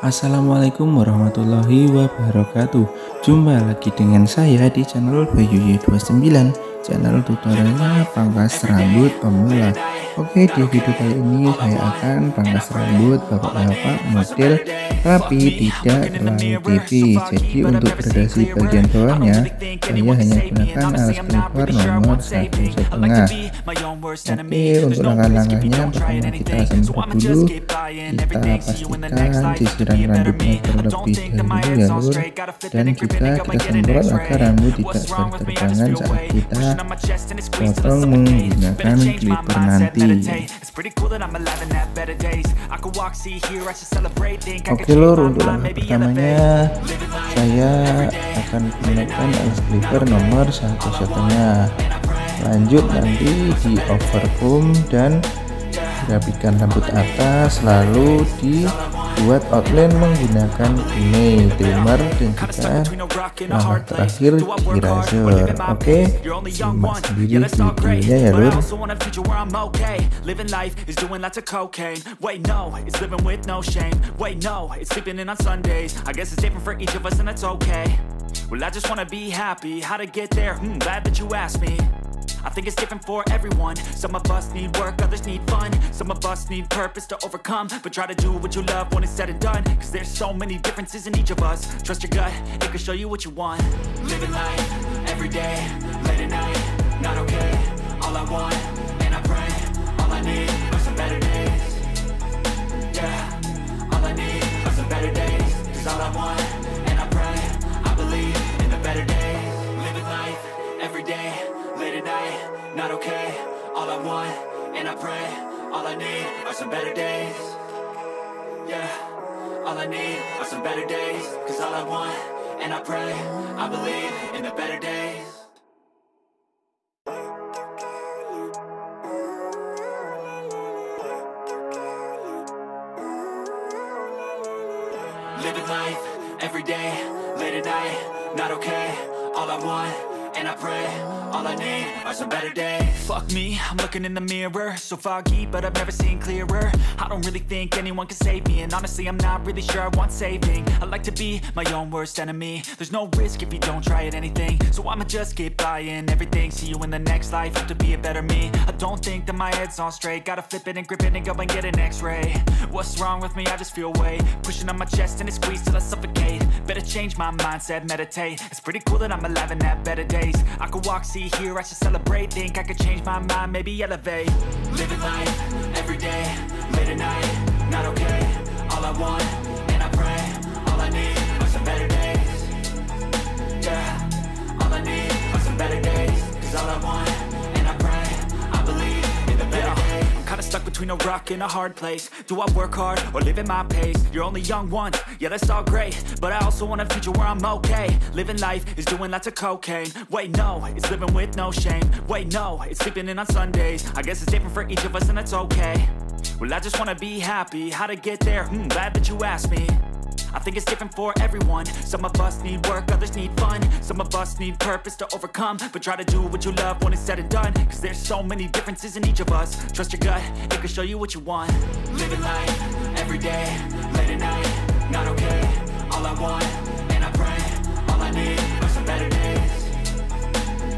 Assalamualaikum warahmatullahi wabarakatuh. Jumpa lagi dengan saya di channel Bayu 29, channel tutorialnya pangkas rambut pemula. Oke, di video kali ini saya akan pangkas rambut bapak-bapak model rapi, tidak terlalu tipis. Jadi untuk gradasi bagian bawahnya saya hanya gunakan alas clipper nomor 1,5. Oke, untuk langkah-langkahnya pertama kita semprot dulu. Kita pastikan sisiran rambutnya terlebih dahulu ya lur, dan juga kita semprot agar rambut tidak berterbangan saat kita potong menggunakan clipper nanti. Oke lur, untuk langkah pertamanya saya akan gunakan alas clipper nomor 1,5. Lanjut nanti di overcomb dan rapikan rambut atas, lalu dibuat outline menggunakan gini, trimmer, dan juga langkah terakhir di razor. Oke, simak sendiri videonya ya lur. I think it's different for everyone. Some of us need work, others need fun. Some of us need purpose to overcome. But try to do what you love when it's said and done. Cause there's so many differences in each of us. Trust your gut, it can show you what you want. Living life, every day, late at night, not okay. All I want, and I pray, all I need are some better days. Yeah, all I need are some better days. Cause all I want, and I pray, I believe in the better days. Living life, every day, late at night, not okay. All I want, and I pray, all I need are some better days. Yeah, all I need are some better days. Cause all I want, and I pray, I believe in the better days. Living life, every day, late at night, not okay. All I want, and I pray, all I need are some better days. Fuck me, I'm looking in the mirror, so foggy, but I've never seen clearer. I don't really think anyone can save me, and honestly I'm not really sure I want saving. I like to be my own worst enemy. There's no risk if you don't try at anything, so I'ma just keep buying everything. See you in the next life, have to be a better me. I don't think that my head's on straight, gotta flip it and grip it and go and get an x-ray. What's wrong with me? I just feel weight pushing on my chest and it squeezes till I suffocate. Better change my mindset, meditate. It's pretty cool that I'm alive and have better days. I could walk, see, hear, I should celebrate. Think I could change my mind, maybe elevate. Living life, every day, late at night, not okay. All I want, and I pray, all I need are some better days. Yeah, all I need are some better days. Cause all I want, and I pray, I believe in the better days. I'm kinda stuck between a rock and a hard place. Do I work hard or live at my pace? You're only young once, yeah that's all great, but I also want a future where I'm okay. Living life is doing lots of cocaine. Wait no, it's living with no shame. Wait no, it's sleeping in on Sundays. I guess it's different for each of us and that's okay. Well I just wanna be happy, how to get there, glad that you asked me. I think it's different for everyone. Some of us need work, others need fun. Some of us need purpose to overcome. But try to do what you love when it's said and done. Cause there's so many differences in each of us. Trust your gut, it can show you what you want. Living life, every day, late at night, not okay. All I want, and I pray, all I need are some better days.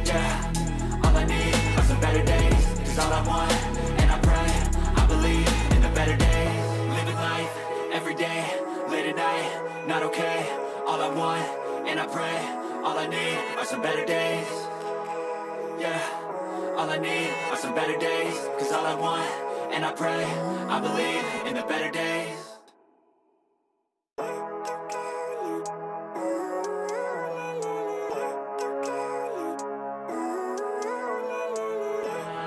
Yeah, all I need are some better days. Cause all I want, and I pray, I believe in the better days. Living life, every day, late at night, not okay. All I want, and I pray, all I need are some better days. Yeah, all I need are some better days. Cause all I want, and I pray, I believe in the better days.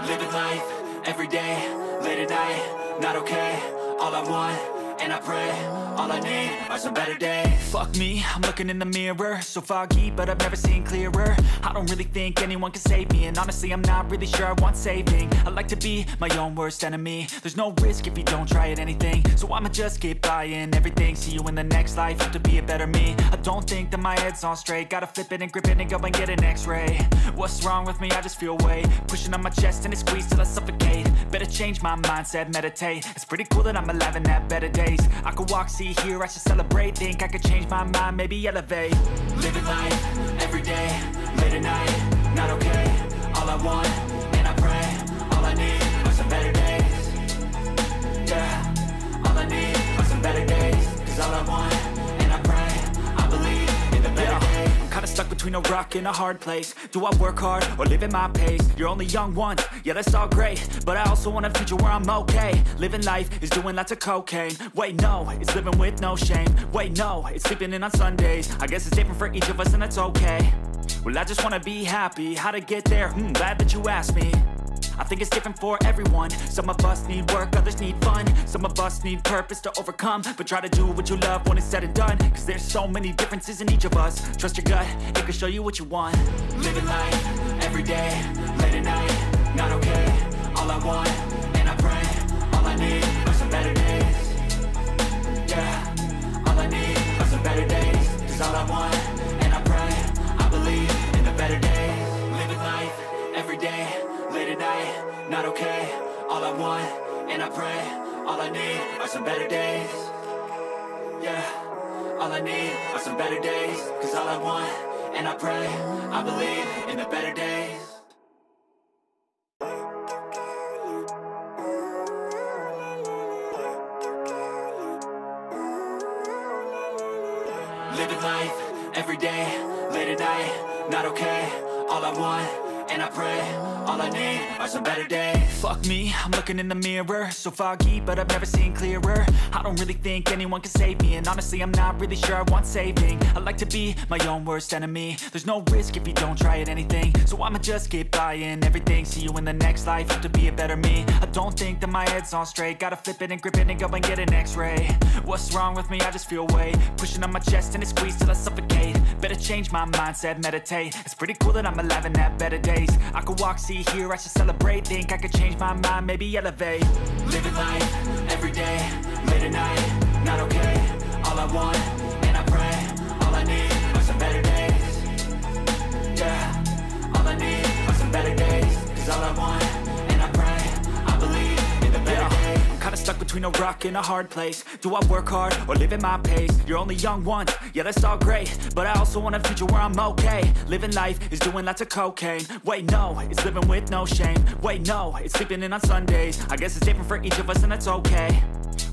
Living life, every day, late at night, not okay. All I want, and I pray, all I need are some better days. Fuck me, I'm looking in the mirror, so foggy, but I've never seen clearer. I don't really think anyone can save me, and honestly I'm not really sure I want saving. I like to be my own worst enemy. There's no risk if you don't try at anything, so I'ma just keep buying everything. See you in the next life, have to be a better me. I don't think that my head's on straight, gotta flip it and grip it and go and get an x-ray. What's wrong with me? I just feel weight pushing on my chest and it squeezes till I suffocate. Better change my mindset, meditate. It's pretty cool that I'm alive and have better days. I could walk, see, hear, I should celebrate. Think I could change my mind, maybe elevate. Living life, every day, late at night, not okay. All I want, and I pray, all I need are some better days. Yeah, all I need are some better days. Cause all I want, and I pray, I believe in the better days. I'm kinda stuck between a rock and a hard place. Do I work hard or live at my pace? You're only young once, yeah that's all great, but I also want a future where I'm okay. Living life is doing lots of cocaine. Wait no, it's living with no shame. Wait no, it's sleeping in on Sundays. I guess it's different for each of us and that's okay. Well I just wanna be happy, how to get there? Glad that you asked me. I think it's different for everyone. Some of us need work, others need fun. Some of us need purpose to overcome. But try to do what you love when it's said and done. Cause there's so many differences in each of us. Trust your gut, it can show you what you want. Living life, every day, late at night, not okay. All I want, and I pray, all I need are some better days. Yeah, all I need are some better days. Cause all I want, and I pray, I believe in the better days. Living life, every day, late at night, not okay. All I want, and I pray, all I need are some better days. Yeah, all I need are some better days. Cause all I want, and I pray, I believe in the better days. Living life, every day, late at night, not okay. All I want, and I pray, all I need are some better days. Fuck me, I'm looking in the mirror, so foggy, but I've never seen clearer. I don't really think anyone can save me, and honestly I'm not really sure I want saving. I like to be my own worst enemy. There's no risk if you don't try at anything, so I'ma just keep buying everything. See you in the next life, hope to be a better me. I don't think that my head's on straight, gotta flip it and grip it and go and get an x-ray. What's wrong with me? I just feel weight pushing on my chest and it squeezes till I suffocate. Better change my mindset, meditate. It's pretty cool that I'm alive and have better days. I could walk, see, hear, I should celebrate. Think I could change my mind, maybe elevate. Living life, every day, late at night, not okay. All I want, and I pray, all I need are some better days. Yeah, all I need are some better days. Cause all I want, and I pray, I believe in the better days. I'm kinda stuck between a rock and a hard place. Do I work hard or live at my pace? You're only young once, yeah that's all great, but I also want a future where I'm okay. Living life is doing lots of cocaine. Wait no, it's living with no shame. Wait no, it's sleeping in on Sundays. I guess it's different for each of us and that's okay.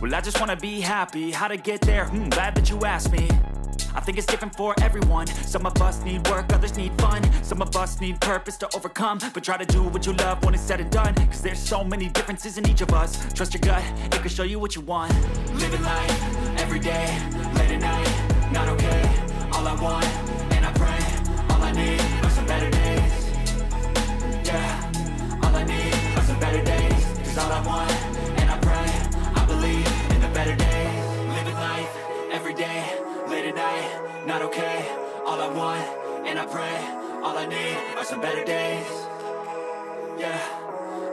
Well I just wanna be happy, how to get there? Glad that you asked me. I think it's different for everyone. Some of us need work, others need fun. Some of us need purpose to overcome. But try to do what you love when it's said and done. Cause there's so many differences in each of us. Trust your gut, it can show you what you want. Living life, every day, late at night, not okay. All I want, and I pray, all I need are some better days. Yeah, all I need are some better days. Cause all I want, and I pray, I believe in the better days. Living life, every day, late at night, not okay. All I want, and I pray, all I need are some better days. Yeah,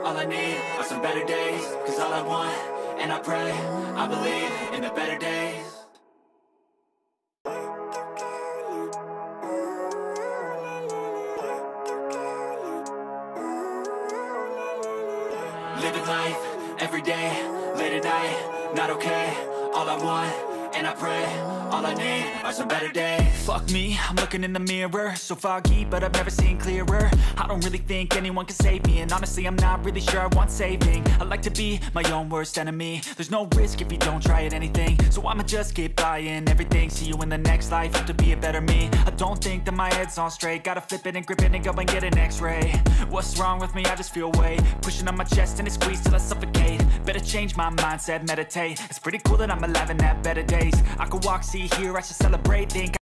all I need are some better days. Cause all I want, and I pray, I believe in the better days. Living life, every day, late at night, not okay. All I want, and I pray, all I need are some better days. Fuck me, I'm looking in the mirror, so foggy, but I've never seen clearer. I don't really think anyone can save me, and honestly I'm not really sure I want saving. I like to be my own worst enemy. There's no risk if you don't try at anything, so I'ma just keep buying everything. See you in the next life, hope to be a better me. I don't think that my head's on straight, gotta flip it and grip it and go and get an x-ray. What's wrong with me? I just feel weight pushing on my chest and it squeezes till I suffocate. Better change my mindset, meditate. It's pretty cool that I'm alive and have better days. I could walk, see, hear, I should celebrate. Think